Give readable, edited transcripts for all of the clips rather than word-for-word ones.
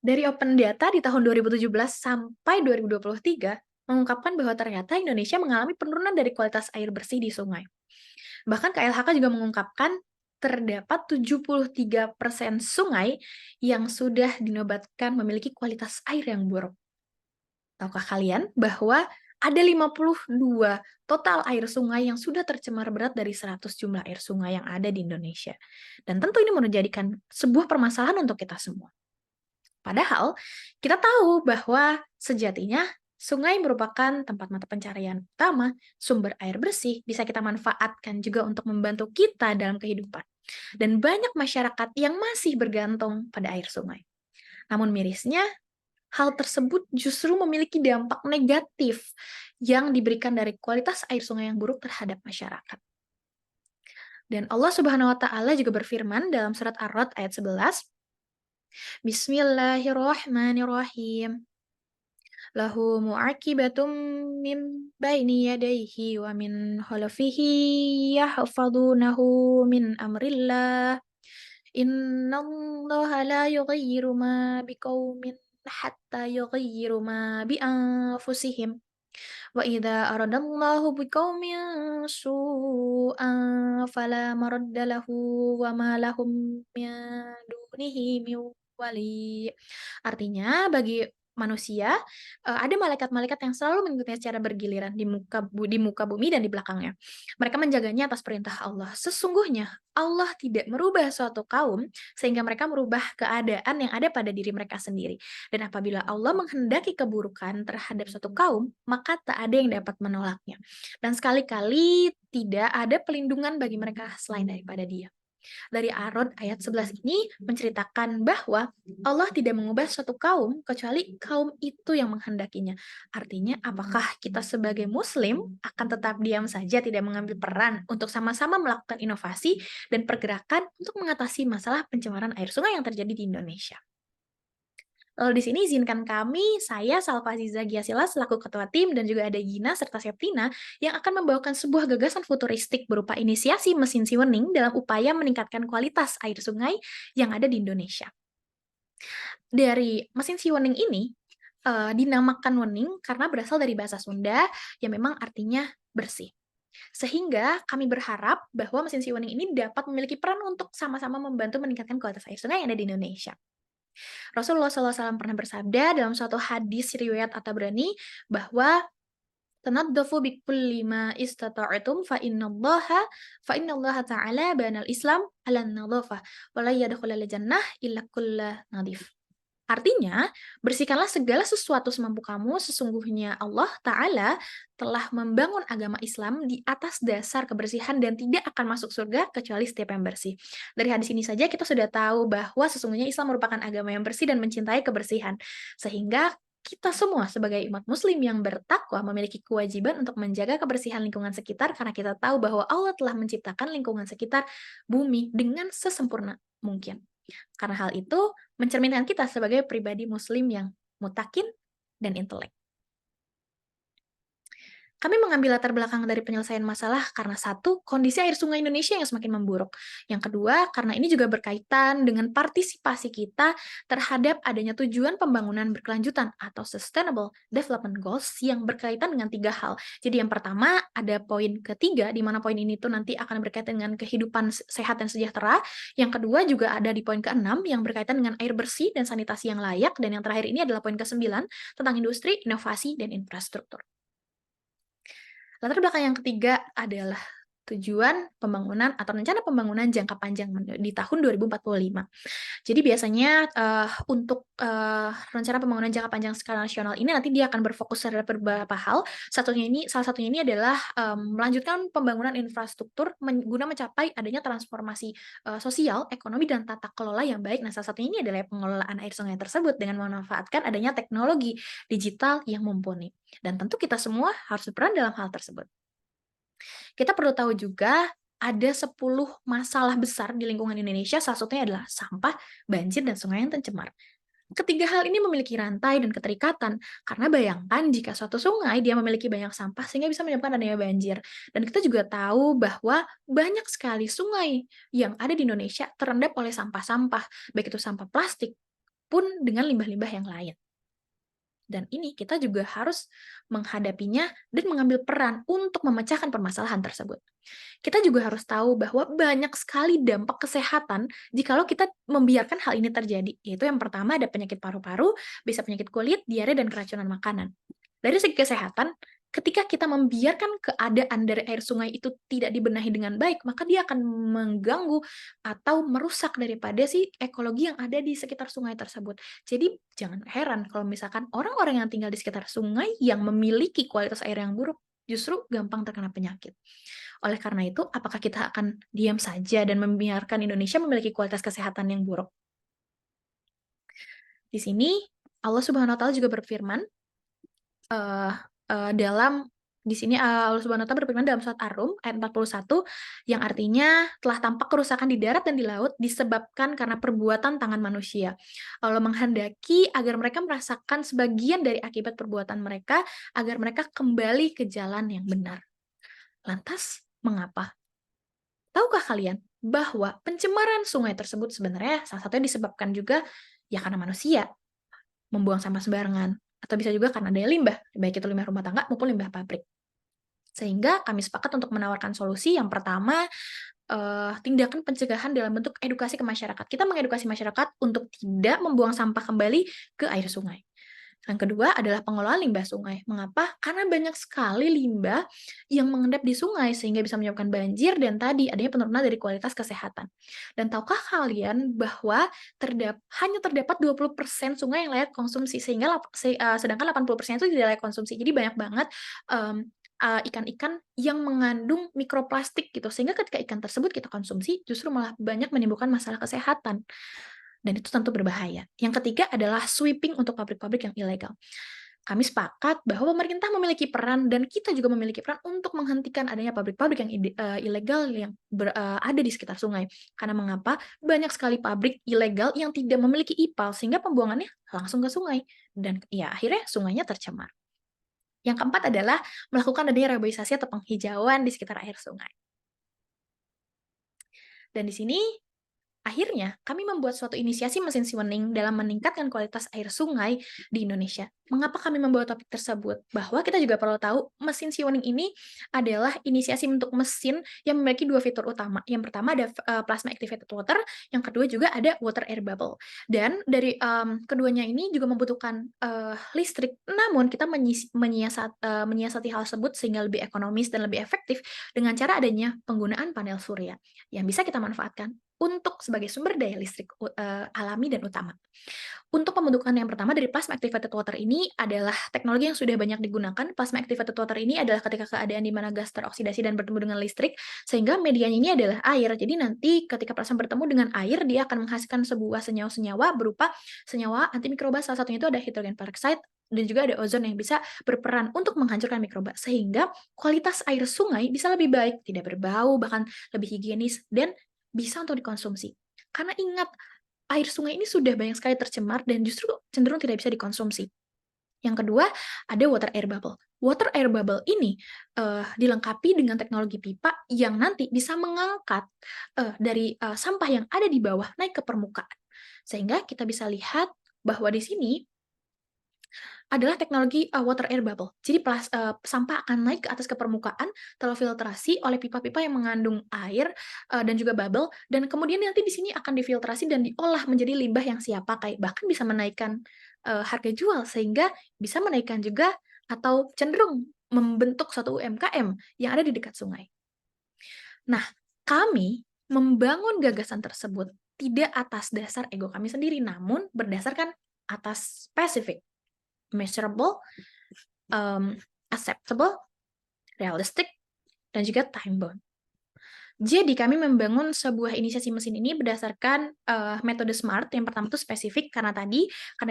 Dari Open Data di tahun 2017 sampai 2023 mengungkapkan bahwa ternyata Indonesia mengalami penurunan dari kualitas air bersih di sungai. Bahkan KLHK juga mengungkapkan terdapat 73% sungai yang sudah dinobatkan memiliki kualitas air yang buruk. Tahukah kalian bahwa ada 52 total air sungai yang sudah tercemar berat dari 100 jumlah air sungai yang ada di Indonesia. Dan tentu ini menjadikan sebuah permasalahan untuk kita semua. Padahal kita tahu bahwa sejatinya sungai merupakan tempat mata pencaharian utama, sumber air bersih, bisa kita manfaatkan juga untuk membantu kita dalam kehidupan. Dan banyak masyarakat yang masih bergantung pada air sungai. Namun mirisnya, hal tersebut justru memiliki dampak negatif yang diberikan dari kualitas air sungai yang buruk terhadap masyarakat. Dan Allah Subhanahu wa taala juga berfirman dalam surat Ar-Ra'd ayat 11, Bismillahirrahmanirrahim. Lahu mu'aqibatum min baini yadayhi wa min khalfihi yahfadunahu min amrillah. Innallaha la yughayyiru ma biqaumin hatta yughayyiru ma bi anfusihim. Wa idza aradallahu biqaumin su'an fala maradda lahu wa ma lahum min dunihi min wali. Artinya bagi manusia, ada malaikat-malaikat yang selalu mengikutinya secara bergiliran di muka bumi dan di belakangnya. Mereka menjaganya atas perintah Allah. Sesungguhnya Allah tidak merubah suatu kaum sehingga mereka merubah keadaan yang ada pada diri mereka sendiri. Dan apabila Allah menghendaki keburukan terhadap suatu kaum, maka tak ada yang dapat menolaknya. Dan sekali-kali tidak ada pelindungan bagi mereka selain daripada Dia. Dari Ar-Ra'd ayat 11 ini menceritakan bahwa Allah tidak mengubah suatu kaum kecuali kaum itu yang menghendakinya. Artinya, apakah kita sebagai muslim akan tetap diam saja tidak mengambil peran untuk sama-sama melakukan inovasi dan pergerakan untuk mengatasi masalah pencemaran air sungai yang terjadi di Indonesia? Lalu di sini izinkan kami, saya Salva Aziza Giasila selaku ketua tim dan juga ada Gina serta Septina yang akan membawakan sebuah gagasan futuristik berupa inisiasi mesin Siwening dalam upaya meningkatkan kualitas air sungai yang ada di Indonesia. Dari mesin Siwening ini dinamakan wening karena berasal dari bahasa Sunda yang memang artinya bersih. Sehingga kami berharap bahwa mesin Siwening ini dapat memiliki peran untuk sama-sama membantu meningkatkan kualitas air sungai yang ada di Indonesia. Rasulullah SAW pernah bersabda dalam suatu hadis riwayat At-Tabrani bahwa tanaddafu bikulli ma istata'tum fa innallaha ta'ala banal Islam 'alan nadhafah wa la yadkhulul jannah illa kullu nadhif. Artinya, bersihkanlah segala sesuatu semampu kamu, sesungguhnya Allah Ta'ala telah membangun agama Islam di atas dasar kebersihan dan tidak akan masuk surga kecuali setiap yang bersih. Dari hadis ini saja kita sudah tahu bahwa sesungguhnya Islam merupakan agama yang bersih dan mencintai kebersihan. Sehingga kita semua sebagai umat muslim yang bertakwa memiliki kewajiban untuk menjaga kebersihan lingkungan sekitar karena kita tahu bahwa Allah telah menciptakan lingkungan sekitar bumi dengan sesempurna mungkin. Karena hal itu mencerminkan kita sebagai pribadi muslim yang mutakin dan intelek. Kami mengambil latar belakang dari penyelesaian masalah karena satu, kondisi air sungai Indonesia yang semakin memburuk. Yang kedua, karena ini juga berkaitan dengan partisipasi kita terhadap adanya tujuan pembangunan berkelanjutan atau Sustainable Development Goals yang berkaitan dengan tiga hal. Jadi yang pertama ada poin ketiga, di mana poin ini tuh nanti akan berkaitan dengan kehidupan sehat dan sejahtera. Yang kedua juga ada di poin keenam yang berkaitan dengan air bersih dan sanitasi yang layak. Dan yang terakhir ini adalah poin ke-9 tentang industri, inovasi, dan infrastruktur. Latar belakang yang ketiga adalah tujuan pembangunan atau rencana pembangunan jangka panjang di tahun 2045. Jadi biasanya, untuk, rencana pembangunan jangka panjang skala nasional ini nanti dia akan berfokus terhadap beberapa hal, salah satunya ini adalah, melanjutkan pembangunan infrastruktur guna mencapai adanya transformasi, sosial, ekonomi, dan tata kelola yang baik. Nah, salah satunya ini adalah pengelolaan air sungai tersebut dengan memanfaatkan adanya teknologi digital yang mumpuni. Dan tentu kita semua harus berperan dalam hal tersebut. Kita perlu tahu juga ada 10 masalah besar di lingkungan Indonesia, salah satunya adalah sampah, banjir, dan sungai yang tercemar. Ketiga hal ini memiliki rantai dan keterikatan, karena bayangkan jika suatu sungai dia memiliki banyak sampah sehingga bisa menyebabkan adanya banjir. Dan kita juga tahu bahwa banyak sekali sungai yang ada di Indonesia terendam oleh sampah-sampah, baik itu sampah plastik, pun dengan limbah-limbah yang lain. Dan ini kita juga harus menghadapinya dan mengambil peran untuk memecahkan permasalahan tersebut. Kita juga harus tahu bahwa banyak sekali dampak kesehatan jikalau kita membiarkan hal ini terjadi. Yaitu yang pertama ada penyakit paru-paru, bisa penyakit kulit, diare, dan keracunan makanan. Dari segi kesehatan, ketika kita membiarkan keadaan dari air sungai itu tidak dibenahi dengan baik, maka dia akan mengganggu atau merusak daripada si ekologi yang ada di sekitar sungai tersebut. Jadi jangan heran kalau misalkan orang-orang yang tinggal di sekitar sungai yang memiliki kualitas air yang buruk justru gampang terkena penyakit. Oleh karena itu, apakah kita akan diam saja dan membiarkan Indonesia memiliki kualitas kesehatan yang buruk? Di sini Allah Subhanahu wa taala juga berfirman Eee eee, dalam di sini, Allah Subhanahu wa taala berfirman dalam surat Ar-Rum ayat 41 yang artinya, "Telah tampak kerusakan di darat dan di laut disebabkan karena perbuatan tangan manusia. Allah menghendaki agar mereka merasakan sebagian dari akibat perbuatan mereka, agar mereka kembali ke jalan yang benar." Lantas, mengapa? Tahukah kalian bahwa pencemaran sungai tersebut sebenarnya salah satunya disebabkan juga ya karena manusia? Membuang sampah sembarangan, atau bisa juga karena adanya limbah, baik itu limbah rumah tangga maupun limbah pabrik. Sehingga kami sepakat untuk menawarkan solusi yang pertama, tindakan pencegahan dalam bentuk edukasi ke masyarakat. Kita mengedukasi masyarakat untuk tidak membuang sampah kembali ke air sungai. Yang kedua adalah pengelolaan limbah sungai. Mengapa? Karena banyak sekali limbah yang mengendap di sungai sehingga bisa menyebabkan banjir dan tadi adanya penurunan dari kualitas kesehatan. Dan tahukah kalian bahwa hanya terdapat 20% sungai yang layak konsumsi sehingga sedangkan 80% itu tidak layak konsumsi. Jadi banyak banget mmm, ikan-ikan yang mengandung mikroplastik gitu, sehingga ketika ikan tersebut kita konsumsi justru malah banyak menimbulkan masalah kesehatan. Dan itu tentu berbahaya. Yang ketiga adalah sweeping untuk pabrik-pabrik yang ilegal. Kami sepakat bahwa pemerintah memiliki peran dan kita juga memiliki peran untuk menghentikan adanya pabrik-pabrik yang ilegal yang ada di sekitar sungai. Karena mengapa? Banyak sekali pabrik ilegal yang tidak memiliki IPAL sehingga pembuangannya langsung ke sungai dan ya akhirnya sungainya tercemar. Yang keempat adalah melakukan adanya reboisasi atau penghijauan di sekitar air sungai. Dan di sini akhirnya, kami membuat suatu inisiasi mesin Siwening dalam meningkatkan kualitas air sungai di Indonesia. Mengapa kami membawa topik tersebut? Bahwa kita juga perlu tahu, mesin Siwening ini adalah inisiasi untuk mesin yang memiliki dua fitur utama. Yang pertama ada plasma activated water, yang kedua juga ada water air bubble. Dan dari keduanya ini juga membutuhkan listrik, namun kita menyiasati hal tersebut sehingga lebih ekonomis dan lebih efektif dengan cara adanya penggunaan panel surya yang bisa kita manfaatkan untuk sebagai sumber daya listrik alami dan utama. Untuk pembentukan yang pertama dari plasma activated water ini adalah teknologi yang sudah banyak digunakan. Plasma activated water ini adalah ketika keadaan di mana gas teroksidasi dan bertemu dengan listrik, sehingga medianya ini adalah air. Jadi nanti ketika plasma bertemu dengan air, dia akan menghasilkan sebuah senyawa-senyawa berupa senyawa antimikroba, salah satunya itu ada hydrogen peroxide, dan juga ada ozon yang bisa berperan untuk menghancurkan mikroba, sehingga kualitas air sungai bisa lebih baik, tidak berbau, bahkan lebih higienis, dan bisa untuk dikonsumsi. Karena ingat, air sungai ini sudah banyak sekali tercemar dan justru cenderung tidak bisa dikonsumsi. Yang kedua, ada water air bubble. Water air bubble ini dilengkapi dengan teknologi pipa yang nanti bisa mengangkat dari sampah yang ada di bawah naik ke permukaan. Sehingga kita bisa lihat bahwa di sini adalah teknologi water air bubble. Jadi sampah akan naik ke atas ke permukaan, terfiltrasi oleh pipa-pipa yang mengandung air dan juga bubble, dan kemudian nanti di sini akan difiltrasi dan diolah menjadi limbah yang siap pakai. Bahkan bisa menaikkan harga jual sehingga bisa menaikkan juga atau cenderung membentuk suatu UMKM yang ada di dekat sungai. Nah, kami membangun gagasan tersebut tidak atas dasar ego kami sendiri, namun berdasarkan atas spesifik, measurable, acceptable, realistic, dan juga time bound. Jadi kami membangun sebuah inisiasi mesin ini berdasarkan metode SMART. Yang pertama itu spesifik karena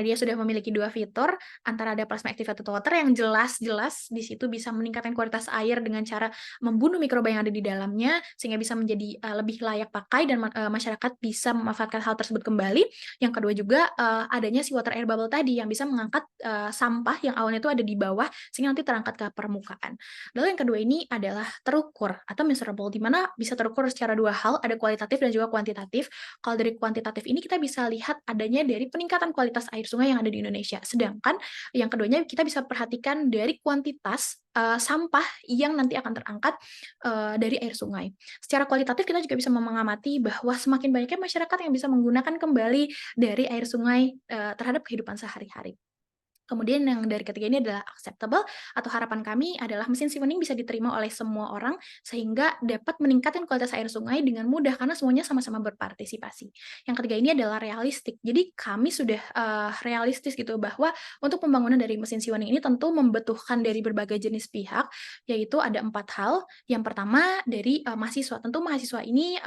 dia sudah memiliki dua fitur, antara ada plasma activated water yang jelas-jelas di situ bisa meningkatkan kualitas air dengan cara membunuh mikroba yang ada di dalamnya sehingga bisa menjadi lebih layak pakai dan masyarakat bisa memanfaatkan hal tersebut kembali. Yang kedua juga adanya si water air bubble tadi yang bisa mengangkat sampah yang awalnya itu ada di bawah sehingga nanti terangkat ke permukaan. Lalu yang kedua ini adalah terukur atau measurable, di mana bisa terukur secara dua hal, ada kualitatif dan juga kuantitatif. Kalau dari kuantitatif ini kita bisa lihat adanya dari peningkatan kualitas air sungai yang ada di Indonesia. Sedangkan yang keduanya kita bisa perhatikan dari kuantitas sampah yang nanti akan terangkat dari air sungai. Secara kualitatif kita juga bisa mengamati bahwa semakin banyaknya masyarakat yang bisa menggunakan kembali dari air sungai terhadap kehidupan sehari-hari. Kemudian yang dari ketiga ini adalah acceptable atau harapan kami adalah mesin Siwening bisa diterima oleh semua orang sehingga dapat meningkatkan kualitas air sungai dengan mudah karena semuanya sama-sama berpartisipasi. Yang ketiga ini adalah realistik. Jadi kami sudah realistis gitu bahwa untuk pembangunan dari mesin Siwening ini tentu membutuhkan dari berbagai jenis pihak, yaitu ada 4 hal. Yang pertama dari mahasiswa. Tentu mahasiswa ini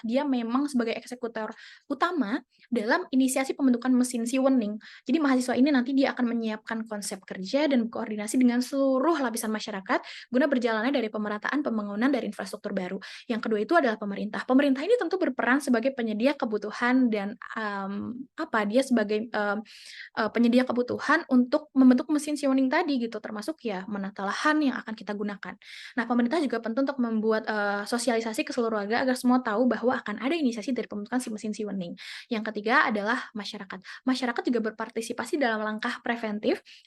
dia memang sebagai eksekutor utama dalam inisiasi pembentukan mesin Siwening. Jadi mahasiswa ini nanti dia akan menyiapkan konsep kerja dan koordinasi dengan seluruh lapisan masyarakat guna berjalannya dari pemerataan pembangunan dari infrastruktur baru. Yang kedua itu adalah pemerintah. Pemerintah ini tentu berperan sebagai penyedia kebutuhan dan dia sebagai penyedia kebutuhan untuk membentuk mesin Siwening tadi gitu, termasuk ya menata lahan yang akan kita gunakan. Nah, pemerintah juga penting untuk membuat sosialisasi ke seluruh warga agar semua tahu bahwa akan ada inisiasi dari pembentukan si mesin Siwening. Yang ketiga adalah masyarakat. Masyarakat juga berpartisipasi dalam langkah preventif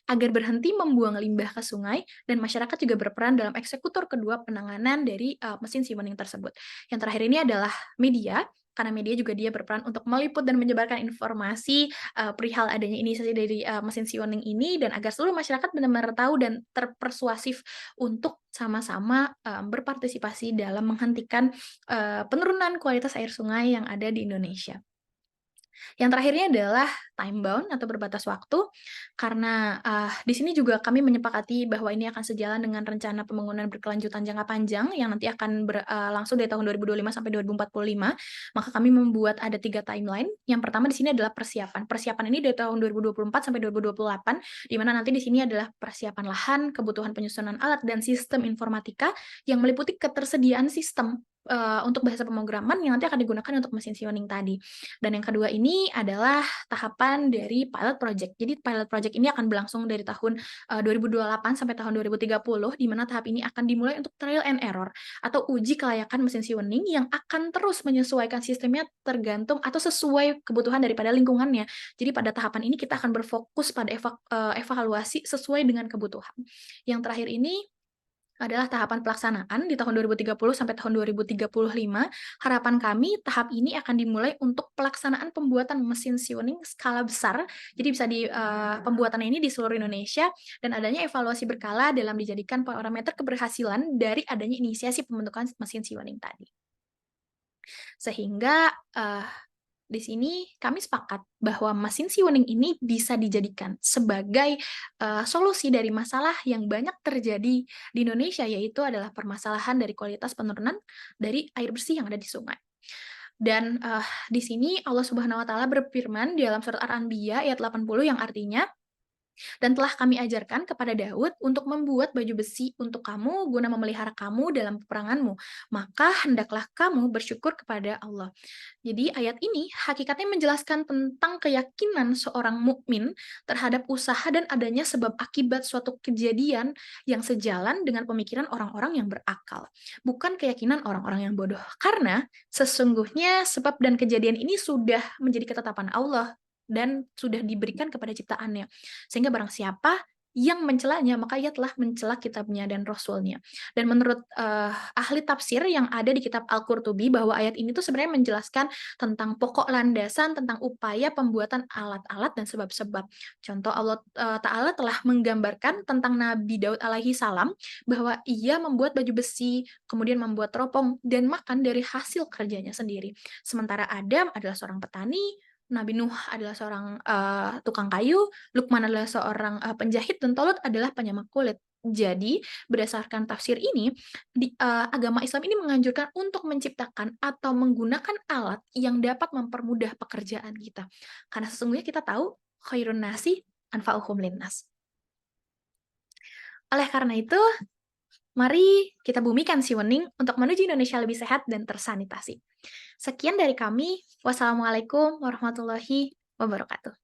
agar berhenti membuang limbah ke sungai dan masyarakat juga berperan dalam eksekutor kedua penanganan dari mesin Siwening tersebut. Yang terakhir ini adalah media, karena media juga dia berperan untuk meliput dan menyebarkan informasi perihal adanya inisiasi dari mesin Siwening ini dan agar seluruh masyarakat benar-benar tahu dan terpersuasif untuk sama-sama berpartisipasi dalam menghentikan penurunan kualitas air sungai yang ada di Indonesia. Yang terakhirnya adalah time bound atau berbatas waktu, karena di sini juga kami menyepakati bahwa ini akan sejalan dengan rencana pembangunan berkelanjutan jangka panjang yang nanti akan berlangsung dari tahun 2025 sampai 2045. Maka kami membuat ada 3 timeline. Yang pertama di sini adalah persiapan. Persiapan ini dari tahun 2024 sampai 2028, di mana nanti di sini adalah persiapan lahan, kebutuhan penyusunan alat, dan sistem informatika yang meliputi ketersediaan sistem untuk bahasa pemrograman yang nanti akan digunakan untuk mesin Siwening tadi. Dan yang kedua ini adalah tahapan dari pilot project. Jadi pilot project ini akan berlangsung dari tahun 2028 sampai tahun 2030, di mana tahap ini akan dimulai untuk trial and error atau uji kelayakan mesin Siwening yang akan terus menyesuaikan sistemnya tergantung atau sesuai kebutuhan daripada lingkungannya. Jadi pada tahapan ini kita akan berfokus pada evaluasi sesuai dengan kebutuhan. Yang terakhir ini adalah tahapan pelaksanaan di tahun 2030 sampai tahun 2035. Harapan kami tahap ini akan dimulai untuk pelaksanaan pembuatan mesin Siwening skala besar. Jadi bisa pembuatannya ini di seluruh Indonesia dan adanya evaluasi berkala dalam dijadikan parameter keberhasilan dari adanya inisiasi pembentukan mesin Siwening tadi. Sehingga di sini kami sepakat bahwa mesin Siwening ini bisa dijadikan sebagai solusi dari masalah yang banyak terjadi di Indonesia, yaitu adalah permasalahan dari kualitas penurunan dari air bersih yang ada di sungai. Dan di sini Allah Subhanahu wa taala berfirman di dalam surat Al-Anbiya ayat 80 yang artinya, dan telah kami ajarkan kepada Daud untuk membuat baju besi untuk kamu guna memelihara kamu dalam peperanganmu. Maka hendaklah kamu bersyukur kepada Allah. Jadi ayat ini hakikatnya menjelaskan tentang keyakinan seorang mukmin terhadap usaha dan adanya sebab akibat suatu kejadian yang sejalan dengan pemikiran orang-orang yang berakal. Bukan keyakinan orang-orang yang bodoh. Karena sesungguhnya sebab dan kejadian ini sudah menjadi ketetapan Allah dan sudah diberikan kepada ciptaannya. Sehingga barang siapa yang mencelanya, maka ia telah mencela kitabnya dan rasulnya. Dan menurut ahli tafsir yang ada di kitab Al-Qurtubi, bahwa ayat ini tuh sebenarnya menjelaskan tentang pokok landasan, tentang upaya pembuatan alat-alat dan sebab-sebab. Contoh Allah Ta'ala telah menggambarkan tentang Nabi Daud alaihi salam, bahwa ia membuat baju besi, kemudian membuat teropong, dan makan dari hasil kerjanya sendiri. Sementara Adam adalah seorang petani, Nabi Nuh adalah seorang tukang kayu, Lukman adalah seorang penjahit, dan Tolut adalah penyamak kulit. Jadi, berdasarkan tafsir ini, agama Islam ini menganjurkan untuk menciptakan atau menggunakan alat yang dapat mempermudah pekerjaan kita. Karena sesungguhnya kita tahu, khairun nasi anfa'uhum linnas. Oleh karena itu, mari kita bumikan Siwening untuk menuju Indonesia lebih sehat dan tersanitasi. Sekian dari kami. Wassalamualaikum warahmatullahi wabarakatuh.